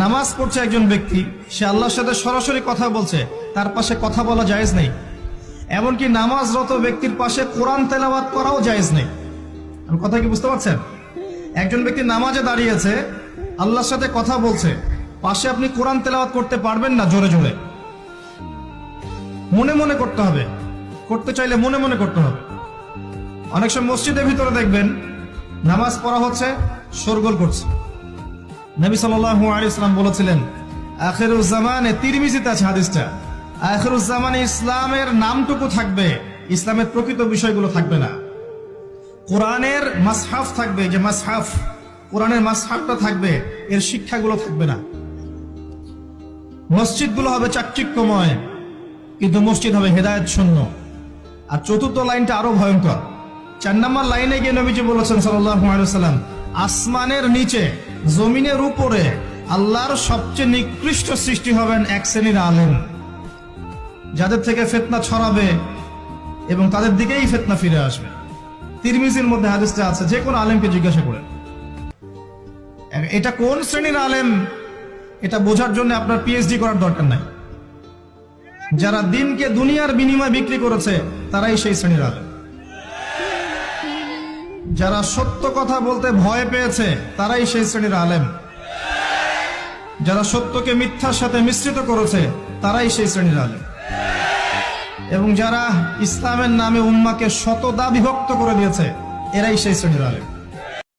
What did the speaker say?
নামাজ পড়ছে একজন ব্যক্তি, সে আল্লাহর সাথে সরাসরি কথা বলছে, তার পাশে কথা বলা জায়েজ নেই। এমনকি নামাজরত ব্যক্তির পাশে কোরআন তেলাওয়াত করাও জায়েজ নেই। আমি কথা কি বুঝতে পারছেন? একজন ব্যক্তি নামাজে দাঁড়িয়েছে, আল্লাহর সাথে কথা বলছে, পাশে আপনি কোরআন তেলাওয়াত করতে পারবেন না জোরে জোরে। মনে মনে করতে হবে, করতে চাইলে মনে মনে করতে হবে। অনেক সময় মসজিদের ভিতরে দেখবেন নামাজ পড়া হচ্ছে, শোরগোল করছে। নবী সাল্লাল্লাহু আলাইহি ওয়াসাল্লাম বলেছিলেন, আখিরুজ জামানে, তিরমিজিতে আছে হাদিসটা, আখিরুজ জামানে ইসলামের নামটুকু থাকবে, ইসলামের প্রকৃত বিষয়গুলো থাকবে না। কোরআনের মাসহাফ থাকবে, যে মাসহাফ, কোরআনের মাসহাফটা থাকবে, এর শিক্ষাগুলো থাকবে না। মসজিদগুলো হবে চাকচিক্যময়, কিন্তু মসজিদ হবে হেদায়েত শূন্য। আর চতুর্থ লাইনটা আরো ভয়ঙ্কর। 4 নম্বর লাইনে গিয়ে নবীজি বলেছেন সাল্লাল্লাহু আলাইহি ওয়াসাল্লাম, আসমানের নিচে জমিনের উপরে আল্লাহর সবচেয়ে নিকৃষ্ট সৃষ্টি হবেন এক শ্রেণীর আলেম, যাদের থেকে ফিতনা ছড়াবে এবং তাদের দিকেই ফিতনা ফিরে আসবে। তিরমিজির মধ্যে হাদিসটা আছে, যে কোনো আলেমকে জিজ্ঞাসা করেন এটা কোন শ্রেণীর আলেম, এটা বোঝার জন্য আপনার পিএইচডি করার দরকার নাই। যারা দিনকে দুনিয়ার বিনিময়ে বিক্রি করেছে তারাই সেই শ্রেণীর আলেম। যারা সত্য কথা বলতে ভয় পেয়েছে তারাই সেই শ্রেণীর আলেম। যারা সত্যকে মিথ্যার সাথে মিশ্রিত করেছে তারাই সেই শ্রেণীর আলেম। এবং যারা ইসলামের নামে উম্মাকে শতদা বিভক্ত করে দিয়েছে এরাই সেই শ্রেণীর আলেম।